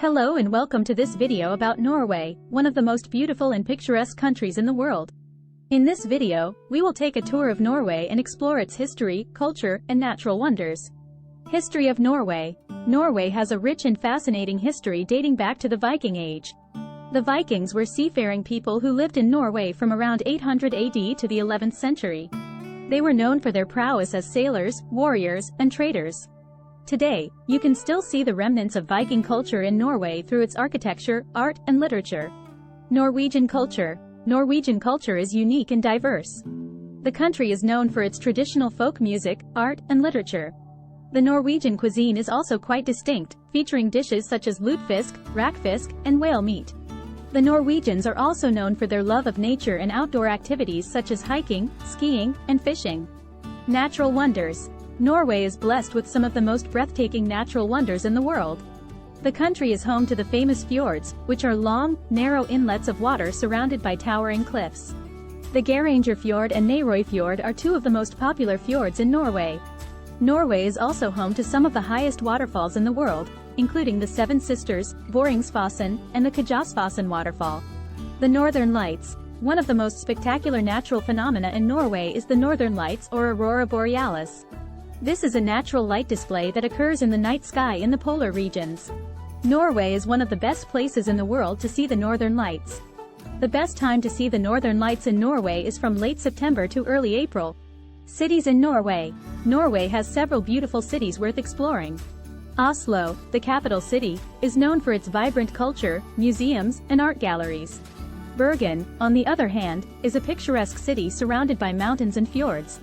Hello and welcome to this video about Norway, one of the most beautiful and picturesque countries in the world. In this video, we will take a tour of Norway and explore its history, culture, and natural wonders. History of Norway. Norway has a rich and fascinating history dating back to the Viking Age. The Vikings were seafaring people who lived in Norway from around 800 AD to the 11th century. They were known for their prowess as sailors, warriors, and traders. Today, you can still see the remnants of Viking culture in Norway through its architecture, art, and literature. Norwegian culture. Norwegian culture is unique and diverse. The country is known for its traditional folk music, art, and literature. The Norwegian cuisine is also quite distinct, featuring dishes such as lutefisk, rakfisk, and whale meat. The Norwegians are also known for their love of nature and outdoor activities such as hiking, skiing, and fishing. Natural wonders. Norway is blessed with some of the most breathtaking natural wonders in the world. The country is home to the famous fjords, which are long, narrow inlets of water surrounded by towering cliffs. The Geiranger Fjord and Norøy Fjord are two of the most popular fjords in Norway. Norway is also home to some of the highest waterfalls in the world, including the Seven Sisters, Boringsfossen, and the Kjosfossen waterfall. The Northern Lights. One of the most spectacular natural phenomena in Norway is the Northern Lights or Aurora Borealis. This is a natural light display that occurs in the night sky in the polar regions. Norway is one of the best places in the world to see the Northern Lights. The best time to see the Northern Lights in Norway is from late September to early April. Cities in Norway. Norway has several beautiful cities worth exploring. Oslo, the capital city, is known for its vibrant culture, museums, and art galleries. Bergen, on the other hand, is a picturesque city surrounded by mountains and fjords.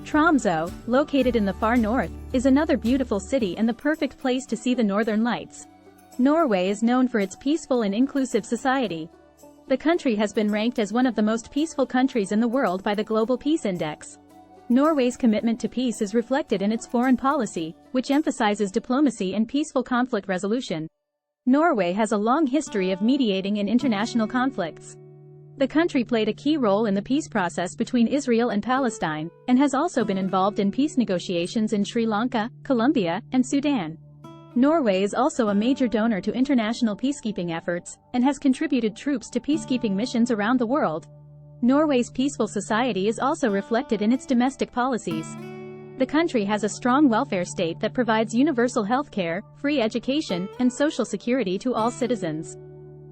Tromsø, located in the far north, is another beautiful city and the perfect place to see the Northern Lights. Norway is known for its peaceful and inclusive society. The country has been ranked as one of the most peaceful countries in the world by the Global Peace Index. Norway's commitment to peace is reflected in its foreign policy, which emphasizes diplomacy and peaceful conflict resolution. Norway has a long history of mediating in international conflicts. The country played a key role in the peace process between Israel and Palestine, and has also been involved in peace negotiations in Sri Lanka, Colombia, and Sudan. Norway is also a major donor to international peacekeeping efforts, and has contributed troops to peacekeeping missions around the world. Norway's peaceful society is also reflected in its domestic policies. The country has a strong welfare state that provides universal health care, free education, and social security to all citizens.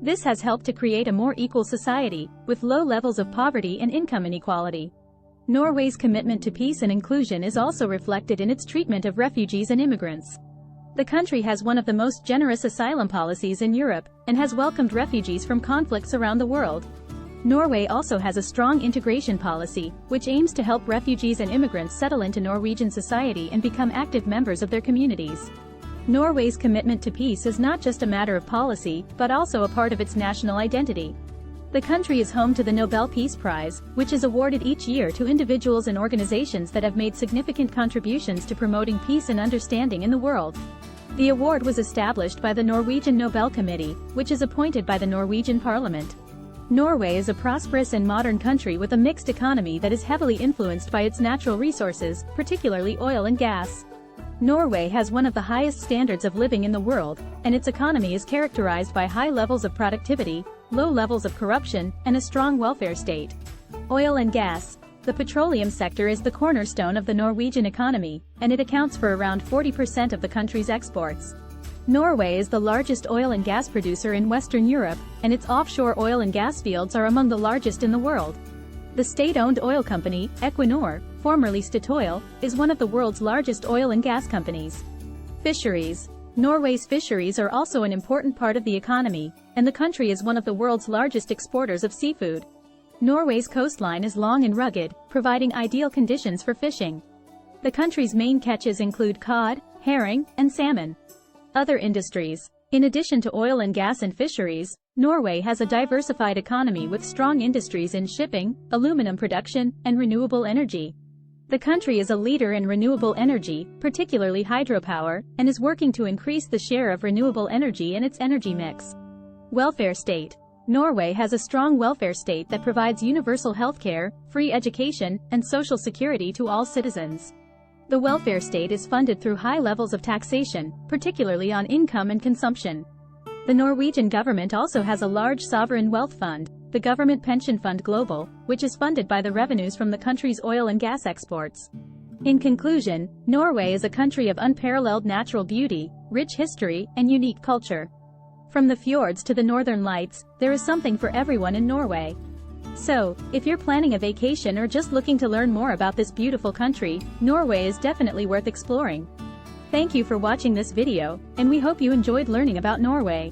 This has helped to create a more equal society, with low levels of poverty and income inequality. Norway's commitment to peace and inclusion is also reflected in its treatment of refugees and immigrants. The country has one of the most generous asylum policies in Europe, and has welcomed refugees from conflicts around the world. Norway also has a strong integration policy, which aims to help refugees and immigrants settle into Norwegian society and become active members of their communities. Norway's commitment to peace is not just a matter of policy, but also a part of its national identity. The country is home to the Nobel Peace Prize, which is awarded each year to individuals and organizations that have made significant contributions to promoting peace and understanding in the world. The award was established by the Norwegian Nobel Committee, which is appointed by the Norwegian Parliament. Norway is a prosperous and modern country with a mixed economy that is heavily influenced by its natural resources, particularly oil and gas. Norway has one of the highest standards of living in the world, and its economy is characterized by high levels of productivity, low levels of corruption, and a strong welfare state. Oil and gas. The petroleum sector is the cornerstone of the Norwegian economy, and it accounts for around 40% of the country's exports. Norway is the largest oil and gas producer in Western Europe, and its offshore oil and gas fields are among the largest in the world. The state-owned oil company, Equinor, formerly Statoil, is one of the world's largest oil and gas companies. Fisheries. Norway's fisheries are also an important part of the economy, and the country is one of the world's largest exporters of seafood. Norway's coastline is long and rugged, providing ideal conditions for fishing. The country's main catches include cod, herring, and salmon. Other industries. In addition to oil and gas and fisheries, Norway has a diversified economy with strong industries in shipping, aluminum production, and renewable energy. The country is a leader in renewable energy, particularly hydropower, and is working to increase the share of renewable energy in its energy mix. Welfare state. Norway has a strong welfare state that provides universal health care, free education, and social security to all citizens. The welfare state is funded through high levels of taxation, particularly on income and consumption. The Norwegian government also has a large sovereign wealth fund, the Government Pension Fund Global, which is funded by the revenues from the country's oil and gas exports. In conclusion, Norway is a country of unparalleled natural beauty, rich history, and unique culture. From the fjords to the northern lights, there is something for everyone in Norway. So, if you're planning a vacation or just looking to learn more about this beautiful country, Norway is definitely worth exploring. Thank you for watching this video, and we hope you enjoyed learning about Norway.